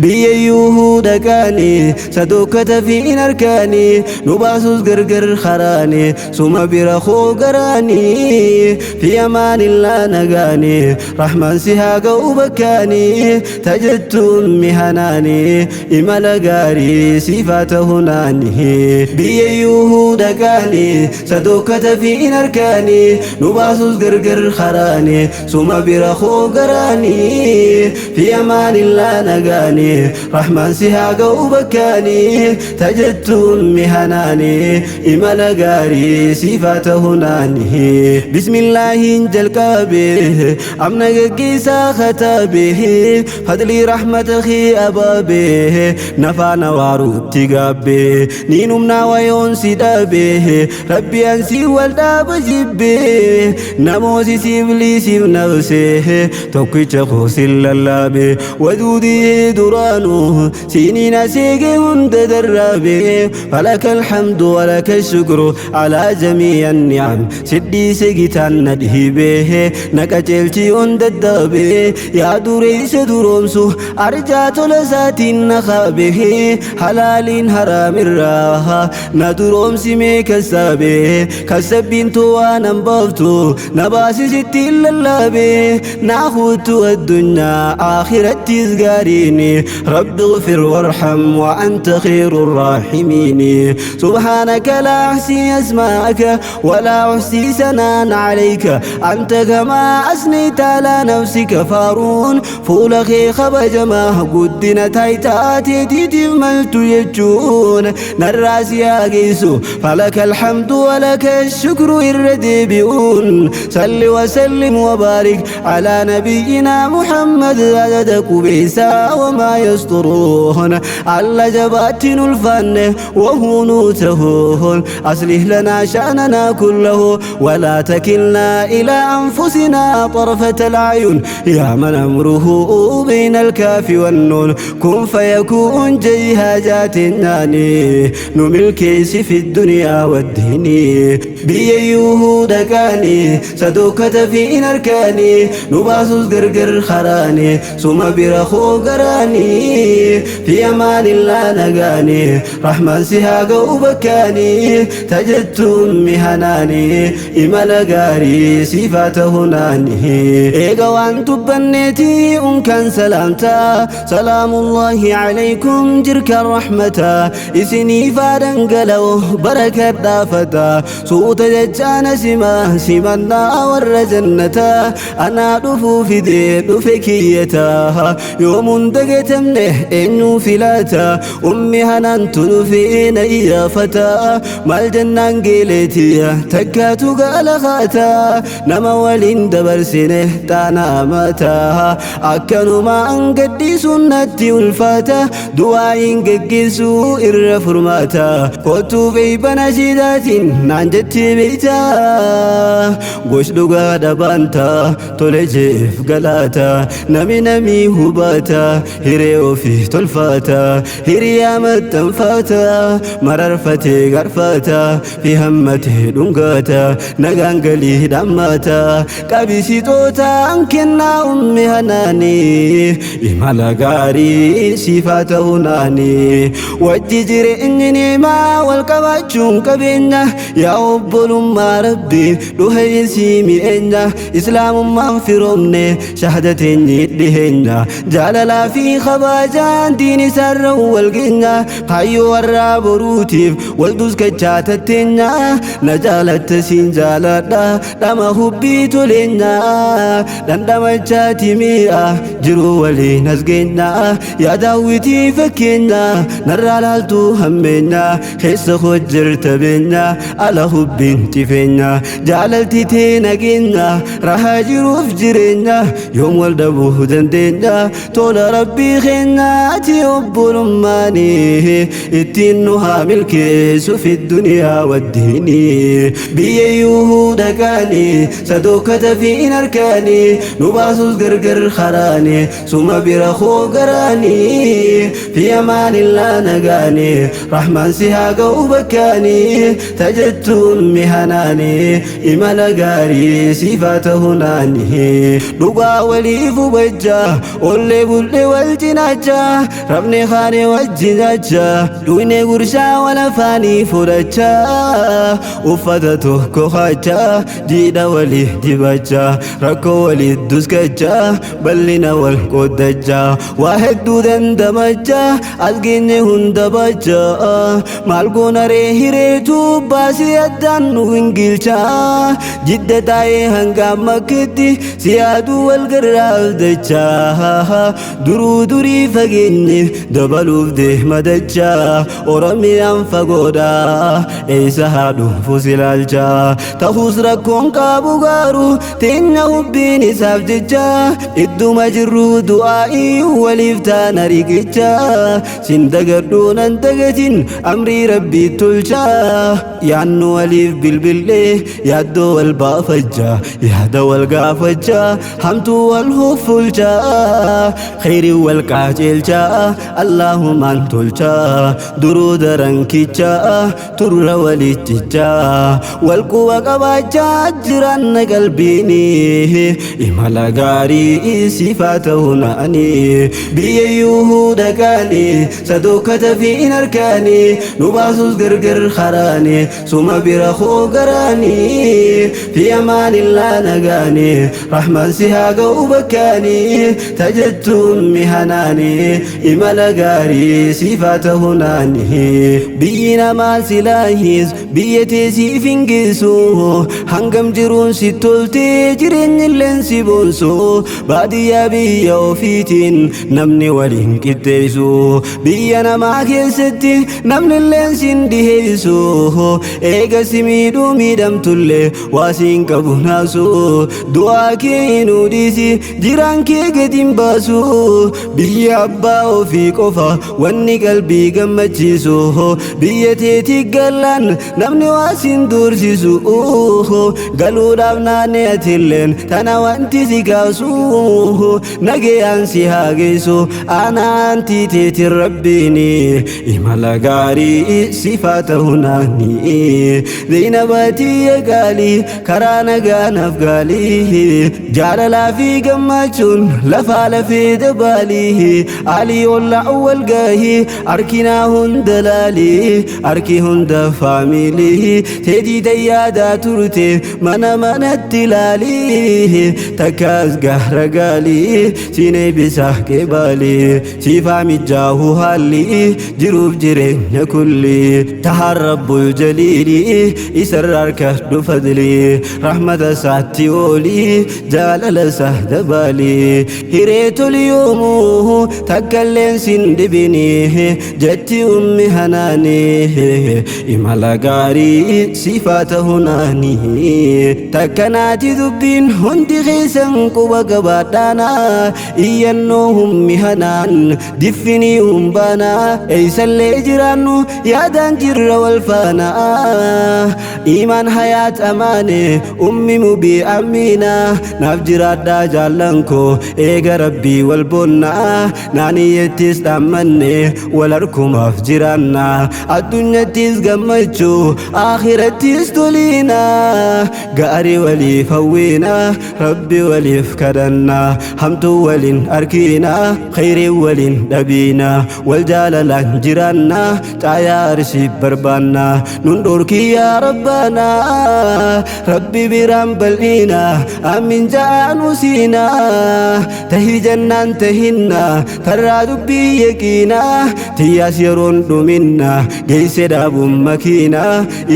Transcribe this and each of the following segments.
بييوه دكاني صدوكة في نركاني نباسوس غرغر خراني سوما برخو قراني في أمان الله نغاني رحمن سيهاق وبكاني تجدت أمي هناني إمال غاري صفاته ناني بييوه دكاني صدوكة في نركاني نباسوس غرغر خراني سوما برخو قراني في أمان الله نغاني رحمن سيهاق وبكاني تجدت أمي هناني إمال غاري صفاته ناني بسم الله انجل كابه أمنك كيسا ختابه فضلي رحمة خي أبابه نفعنا وارو تقابه نينمنا ويون سدابه ربي أنسي والداب جبه نموسي سيبلي سيب نفسه توقي چخوس اللابه ودودي درانو سينينا سيقي هند درابه فلك الحمد ولك الشكر على جميع النعم سدي سيقتان ندهبه نكتلتي هند الدابه يا دريس درومسو أرجات لسات نخابه حلال حرام الراها ندرومسي ميكسابه كسبين توانا مبفتو نباسي ستي اللابه ناخوت الدنيا آخرتي زغاريني رب اغفر وارحم وأنت خير الراحمين سبحانك لا أحصي أسماءك ولا أحصي ثناء عليك أنت كما أثنيت على نفسك فارون فولخي خبج ما قدنا تايتاتي تتملت يجون نراس يا قيسو فلك الحمد ولك الشكر الردبيون صل وسلم وبارك على نبينا محمد عدد كبيسا وما يسطرون على جباتن الفن وهنوتهون أصلح لنا شأننا كله ولا تكلنا إلى أنفسنا طرفة العين يا من أمره بين الكاف والنون كن فيكون جيهاجات الناني نمل كيس في الدنيا والدين بييوه دكاني صدوكة في نركاني نباسوس غرغر خراني سوما برخو قراني في أمان الله نغاني رحمن سيهاق وبكاني تجدت أمي هناني إمال غاري صفاته ناني إيقا وانتو بنيتي كان سلامتا سلام الله عليكم جرك الرحمة إسني فادن قلو بركة دافتا سوط ججان سمنا ور جنتا أنا دفو في دي دفكيتا يوم دقتمنه إنو فلاتا أمي هنان تنفين إيافتا مال جنان قيلتي تكاتو قالخاتا نما ولين دبرسنه تانا ماتا أكنما أنقدي سنتي والفاتا دعاين ققسو إرفرماتا قوتو في بناشدات نانجتي بيتا قوش لغا دبانتا تولجيف قلاتا نمي هباتا هيريو في تلفاتا هيريامت تنفاتا مررفتي غرفاتا في همتي دنقاتا نغانقلي دماتا قبسي توتا أنكنا أمي هناني إمال غاري صفاته ناني وججر إنني ما والكباتشون كبينة يا أبول ما ربي لهي سيمي إنة إسلام ما انفرمني شهدتني لهن جاللا في خباجان ديني سر والقنة قايو الراب روتيف والدوز كجاتتنا نجالت سنجالتا لما هبيت لنا دندم الجاتي ميئة جرو ولي نزقنا يا داوتي فكنا نرى لالتو همنا خيس خجر تبنا على حب انتفنا جعلتي تينقنا رها جرو فجرنا يوم والدبوه دندنا طول ربي خنا تيوب رماني اتنها ملكيس في الدنيا والدين بييوه دكاني صدوكة في نركاني نباسوس غرغر خراني سوما برخو قراني في أمان الله نغاني رحمن سيهاق وبكاني تجدت أمي هناني إمال غاري صفاته ناني لغا ولي فبجا واللي بولي والجي wajjinacha rabni khani wajjinacha duine gursha wala fani furacha uffata tokko khacha jida wali dibacha rakko wali duskacha ballina wal qodacha wahiddu dandamacha alginne hundabacha malgonare hiretu basi addan wingilcha jidda tae hangamakti siyadu wal garaldacha duru duri faginni dabaluf de madacha oramiyan fagoda eisa hadu fusilalcha tahus rakon kabugaru tinna hubbin isafjecha iddu majru du'ai waliftana rigicha sindagardu nan tagatin amri rabbi tulcha yannu walif bilbille yaddo wal bafajja yada wal gafaja hamtu wal hufulja khairi wal qajilja allahumma antulja durud rankicha turra walitja wal quwa qabaja jiran qalbini imala gari sifatuna ani biyuhuda kani sadukata fi narkani nubasus gargar kharani suma birakhu garani fi amanillah nagani rahman sihaga ubakani tajattu mihanani imala gari sifatahunani biyina mal silahis biyete sifingisu hangam jirun situlti jirin lensi bonso badiya biya ofitin namni walin kittesu biyana ma keseti namni lensin dihesu ega simidu midam tulle wasin kabunasu dua ke inudisi jiran ke gedin basu biya abba ofi qofa wanni qalbi gammachisu biya teti galan namni wasin dursisu galudaf nane atillen tana wanti sikasu nage ansi hagesu ana anti teti rabbini imala gari sifatahunani zainabati gali karana ganaf gali jalala fi gammachun lafa lafi dabali ali walla awwal gahi arkina hundalali arki hunda family tedi dayada turte mana mana tilali takas gahra gali sine bisah ke bali sifami jahu hali jirub jirenya kulli taharrabbul jalili isararka du fadli rahmat sati oli jalala sahdabali hiretul yumu takallen sindibini jatti ummi hanani imala gari sifatahunani takanati dubbin hundi khisan quba gabadana iyannohum mihanan diffini umbana eisalle jiranu yadan jirra wal fana iman hayat amane ummi mubi amina nafjirada jalanko ega rabbi wal bonna nani yetis damanne walarkum afjiranna addunyatis gammachu akhiratis tulina gari wali fawina rabbi wali fkadanna hamtu walin arkina khairi walin dabina wal jalala jiranna taya arshi barbanna nundur ki ya rabbana rabbi biram balina amin ja'anu sina tahi jannan tahinna karadu bi yakina tiyas yarun duminna geise dabum makina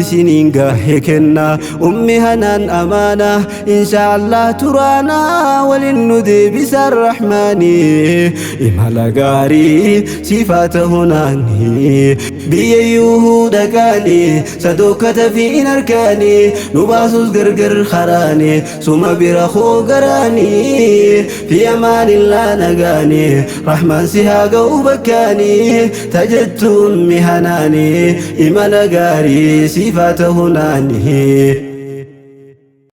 isininga hekenna ummi hanan amana inshallah turana walin nudi bisar rahmani imala gari sifatahunani biyuhuda kani sadukata fi narkani nubasus gargar kharani suma birakhu garani fi amanillah nagani rahman sihaga ubakani tajattu mihanani imala gari sifatahunani